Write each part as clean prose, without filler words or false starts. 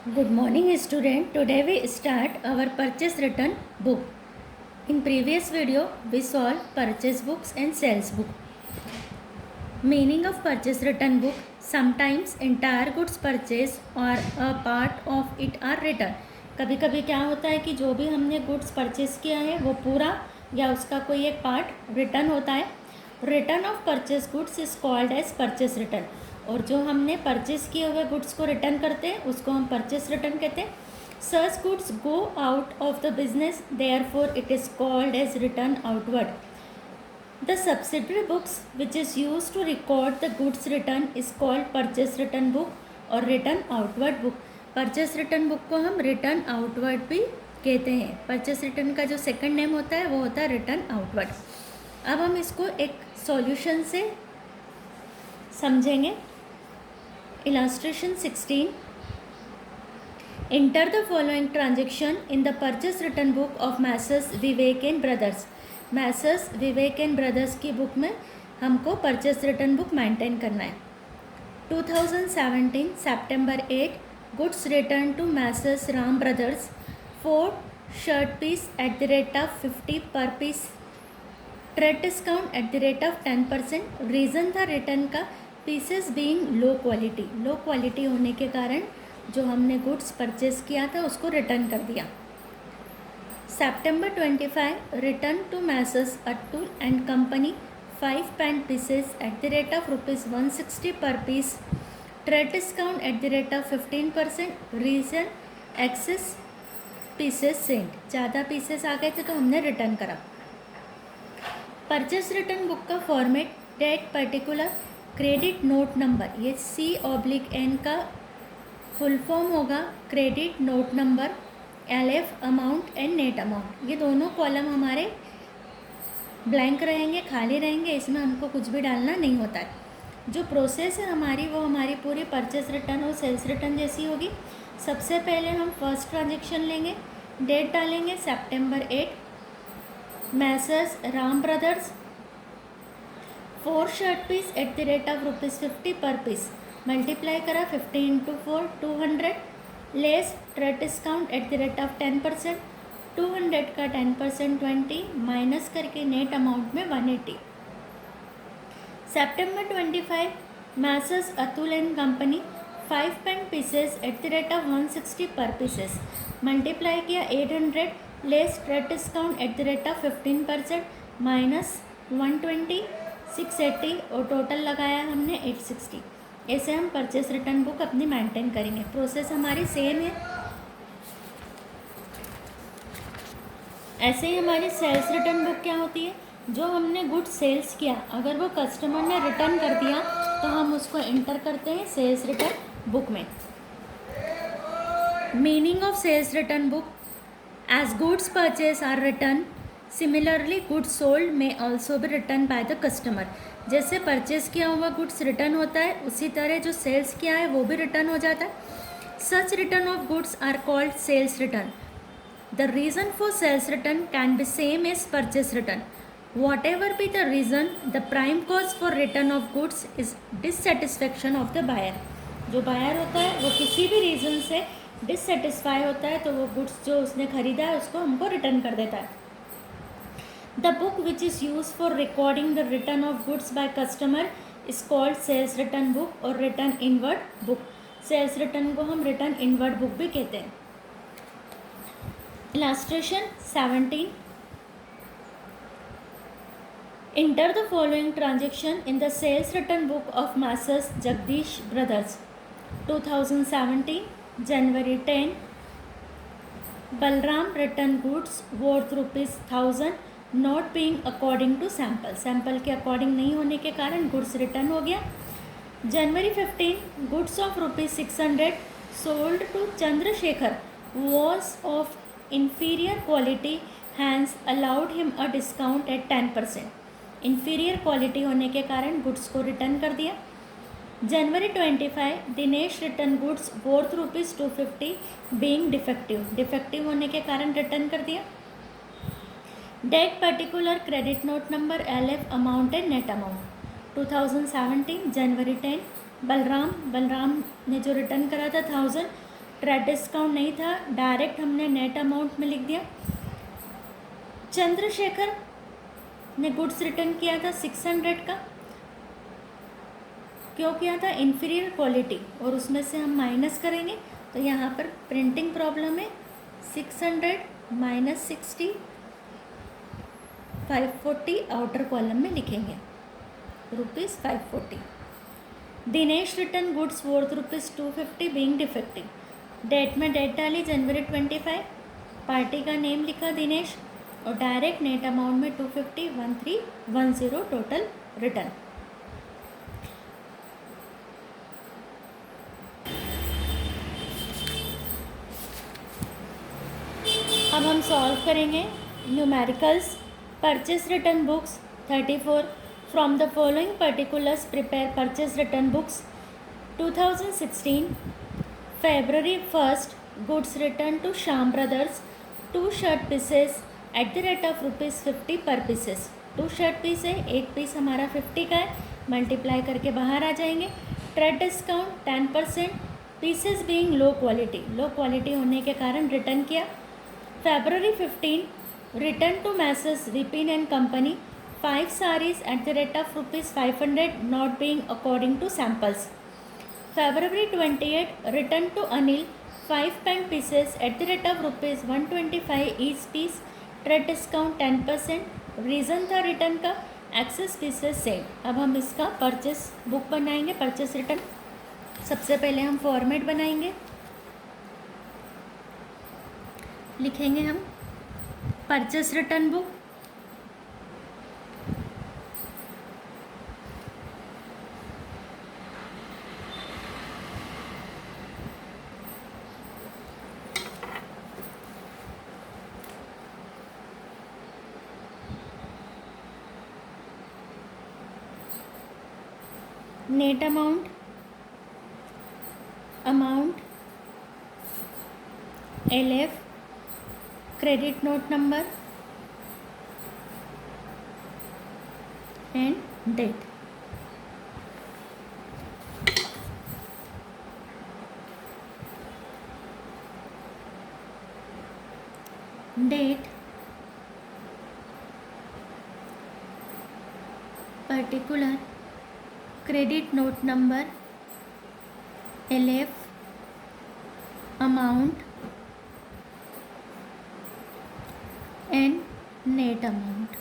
Good morning student. Today we start our purchase return book. In previous video we solved purchase books and sales book. Meaning of purchase return book: sometimes entire goods purchase or a part of it are returned. कभी कभी क्या होता है कि जो भी हमने goods purchase किया है वो पूरा या उसका कोई एक पार्ट रिटर्न होता है. Return of purchase goods is called as purchase return. और जो हमने परचेस किए हुए गुड्स को रिटर्न करते हैं उसको हम परचेस रिटर्न कहते हैं. Such goods go out of the business, therefore it is called as return outward. The subsidiary books which is used to record the goods return is called purchase return book और return outward book. Purchase return book को हम return outward भी कहते हैं. Purchase return का जो second name होता है वो होता है return outward. अब हम इसको एक solution से समझेंगे. Illustration 16. Enter the following transaction in the purchase return book of Messrs Vivek and Brothers. Messrs Vivek and brothers की बुक में हमको परचेस रिटर्न बुक मेंटेन करना है. 2017 September 8 goods return to Messrs Ram brothers 4 shirt piece at the rate of 50 per piece, trade discount at the rate of 10%. Reason था return का pieces being low quality. Low quality होने के कारण जो हमने goods purchase किया था उसको रिटर्न कर दिया. September 25 return to Messrs Attul and Company 5 pant pieces at the rate of rupees 160 per piece, trade discount at the rate of 15%. Reason excess pieces sent. ज़्यादा पीसेस आ गए थे तो हमने रिटर्न करा. परचेस रिटर्न बुक का format: date particular, credit note number. ये C/N का फुल फॉर्म होगा credit note number, LF amount and net amount. ये दोनों कॉलम हमारे ब्लैंक रहेंगे, खाली रहेंगे, इसमें हमको कुछ भी डालना नहीं होता है. जो प्रोसेस है हमारी वो हमारी पूरी परचेस रिटर्न और सेल्स रिटर्न जैसी होगी. सबसे पहले हम फर्स्ट ट्रांजेक्शन लेंगे, डेट डालेंगे सितंबर 8. Messrs Ram brothers 4 shirt piece at the rate of rupees 50 per piece, multiply करा 50 into 4 200, less trade discount at the rate of 10%. 200 का 10% 20 माइनस करके नेट अमाउंट में 180. September 25 Messrs Atul and company 5 pen pieces at the rate of 160 per pieces, multiply किया 800, less trade discount at the rate of 15% minus 120 680 और total लगाया हमने 860. ऐसे हम purchase return book अपनी मेंटेन करेंगे. प्रोसेस हमारी सेम है. ऐसे ही हमारी सेल्स रिटर्न बुक क्या होती है? जो हमने गुड सेल्स किया अगर वो कस्टमर ने रिटर्न कर दिया तो हम उसको एंटर करते हैं सेल्स रिटर्न बुक में. Meaning of sales return book: as goods purchase are return, similarly goods sold में ऑल्सो भी रिटर्न बाय द कस्टमर. जैसे परचेस किया हुआ गुड्स रिटर्न होता है उसी तरह जो सेल्स किया है वो भी रिटर्न हो जाता है. Such return of goods are called sales return. The reason for sales return can be same as purchase return. Whatever be the reason, the prime cause for return of goods is dissatisfaction of the buyer. जो buyer होता है वो किसी भी reason से dissatisfy होता है तो वो गुड्स जो उसने खरीदा है उसको हमको रिटर्न कर देता है. The book which is used for recording the return of goods by customer is called sales return book और return inward book. Sales return को हम return inward book भी कहते हैं. Illustration 17. Enter the following transaction in the sales return book of Messrs Jagdish Brothers. 2017 January 10 Balram return goods worth ₹1000 not being according to sample. Sample के according नहीं होने के कारण गुड्स रिटर्न हो गया. January 15 goods of ₹600 sold to Chandrashekhar was of inferior quality, hence allowed him a discount at 10%. inferior quality होने के कारण गुड्स को रिटर्न कर दिया. January 25 Dinesh return goods worth ₹250 being defective. Defective होने के कारण रिटर्न कर दिया. Date particular, credit note number, LF amount and net amount. 2017 जनवरी 10 बलराम ने जो रिटर्न करा था 1000 ट्रेड डिस्काउंट नहीं था, डायरेक्ट हमने नेट अमाउंट में लिख दिया। चंद्रशेखर ने गुड्स रिटर्न किया था 600 का, क्यों किया था? इन्फीरियर क्वालिटी, और उसमें से हम माइनस करेंगे तो यहाँ पर प्रिंटिंग प्रॉब्लम है। 600 माइनस 60, 540 आउटर कॉलम में लिखेंगे, rupees 540। Dinesh return goods worth rupees 250 being defective. Date में डेट डाली जनवरी 25, पार्टी का नेम लिखा दिनेश, और डायरेक्ट नेट अमाउंट में 250, 1310 टोटल रिटर्न। अब हम सॉल्व करेंगे numericals. Purchase return books 34। From the following particulars prepare purchase return books. 2016 February 1st goods returned to Shyam Brothers 2 shirt pieces at the rate of ₹50 per pieces। 2 shirt piece है, एक piece हमारा 50 का है, multiply करके बाहर आ जाएंगे। Trade discount 10%, pieces being low quality होने के कारण रिटर्न किया। February 15 return to Messrs Vipin and company 5 sarees at the rate of ₹500 not being according to samples। February 28 return to Anil 5 pant pieces at the rate of ₹125 each piece, trade discount 10%। Reason था return का excess pieces same. अब हम इसका purchase book बनाएंगे, purchase return. सबसे पहले हम format बनाएंगे, लिखेंगे हम purchase return book. Net amount, LF, credit note number and date. Date particular, credit note number, LF, amount and net amount.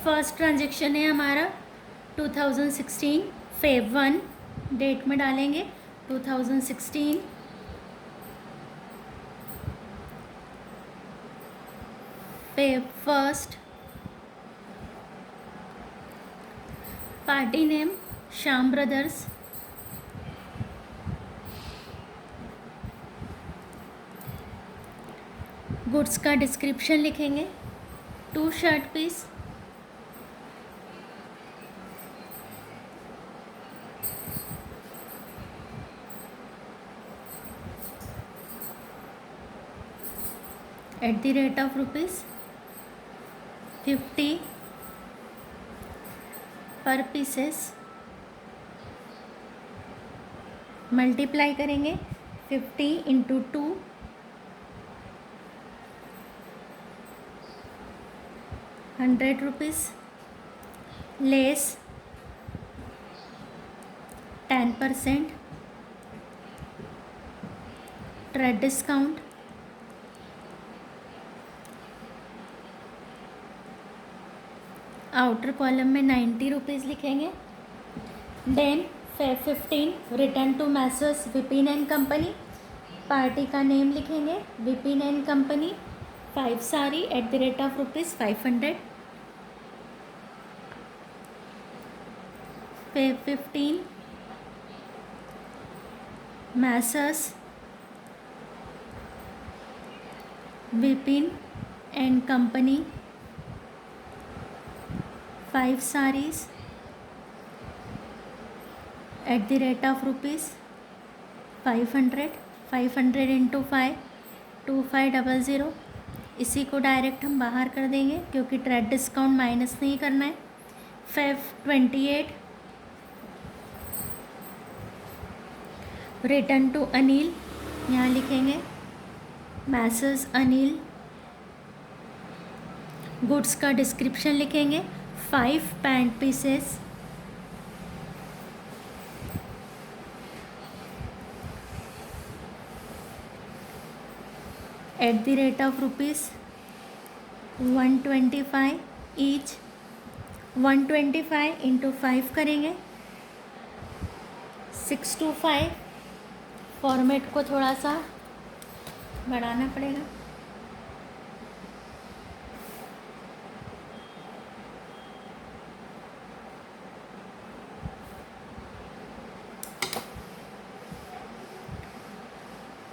First transaction है हमारा 2016 Feb 1, डेट में डालेंगे 2016 Feb 1st, party name Shyam brothers, goods का description लिखेंगे 2 shirt piece, at the rate of ₹50 per pieces, multiply करेंगे 50 into 2, 100 rupees, less 10%, trade discount outer column में 90 rupees लिखेंगे। Then Feb 15 return to Messrs Vipin and company, party का name लिखेंगे Vipin and company, 5 sari at the rate of ₹500। Feb 15 Messrs Vipin and company, 5 sarees eight the rate of rupees 500, 500 into 5 2500। इसी को direct हम बाहर कर देंगे क्योंकि ट्रेड डिस्काउंट माइनस नहीं करना है। 528 रिटर्न टू अनिल, यहाँ लिखेंगे मैसेज अनिल। गुड्स का डिस्क्रिप्शन लिखेंगे 5 pant pieces, at the rate of rupees 125 each. 125 into 5 करेंगे 625। फॉर्मेट को थोड़ा सा बढ़ाना पड़ेगा।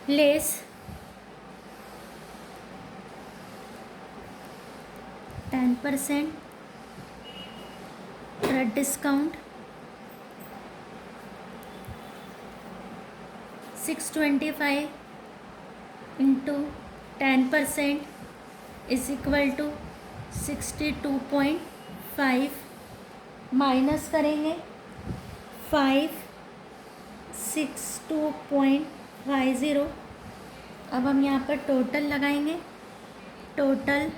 Less 10%, trade discount 625 into 10% is equal to 62.5। Minus करेंगे 562.50। अब हम यहाँ पर टोटल लगाएंगे। Total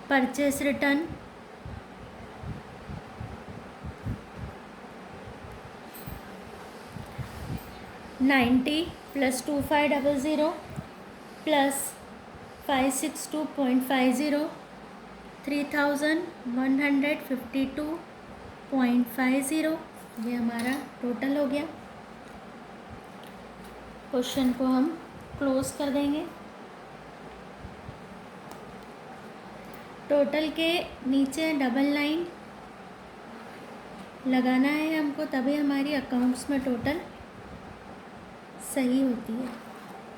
purchase return 90 plus 2500 plus 562.50 3152.50। ये हमारा टोटल हो गया। क्वेश्चन को हम क्लोज कर देंगे। टोटल के नीचे डबल लाइन लगाना है हमको, तभी हमारी अकाउंट्स में टोटल सही होती है।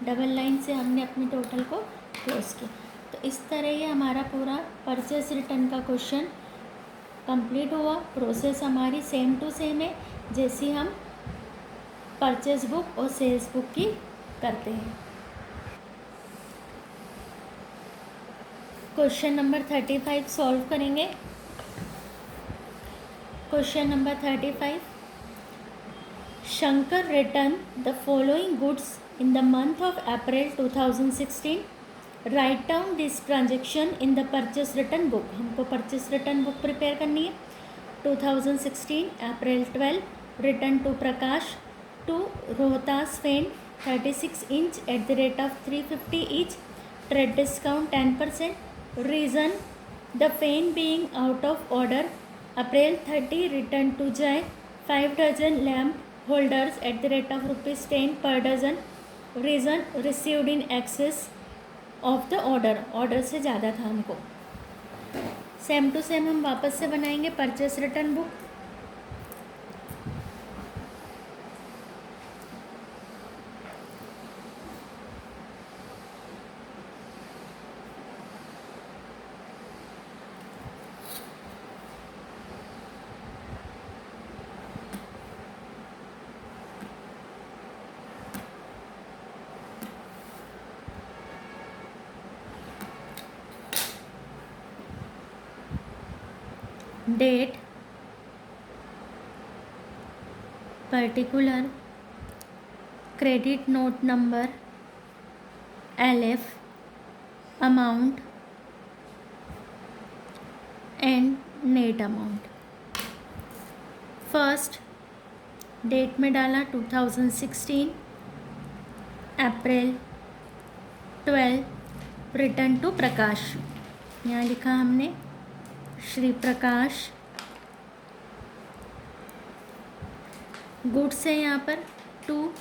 डबल लाइन से हमने अपनी टोटल को क्लोज किया। तो इस तरह ये हमारा पूरा परचेस रिटर्न का क्वेश्चन कंप्लीट हुआ। प्रोसेस हमारी सेम टू सेम है जैसी हम परचेस बुक और सेल्स बुक की करते हैं। क्वेश्चन नंबर 35 सॉल्व करेंगे। Question number 35, Shankar return the following goods in the month of April 2016। Write down this transaction in the purchase return book. हमको परचेस रिटर्न बुक प्रिपेयर करनी है। 2016 April 12 return to Prakash to Rohtas fan 36 inch at the rate of 350 each. Trade discount 10%। Reason the pen being out of order. April 30 return to Jay 5 dozen lamp holders at the rate of ₹10 per dozen. Reason received in excess of the order. Order से ज़्यादा था हमको। Same to same हम वापस से बनाएंगे purchase return book. Date, particular, credit note number, LF, amount and net amount. First date में डाला 2016 अप्रैल 12 रिटर्न टू प्रकाश। यहाँ लिखा हमने श्री प्रकाश। गुड्स है यहाँ पर 2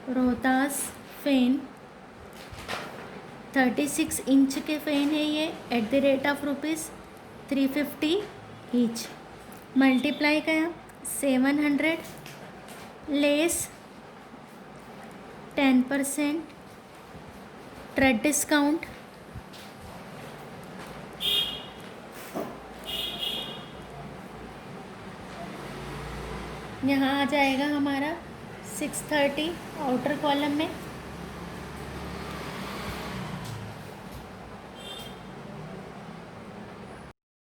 रोहतास फेन 36 इंच के फ़ैन है ये eight the rate of ₹350 each. Multiply किया 700 लेस 10% ट्रेड डिस्काउंट यहाँ आ जाएगा हमारा 630 आउटर कॉलम में।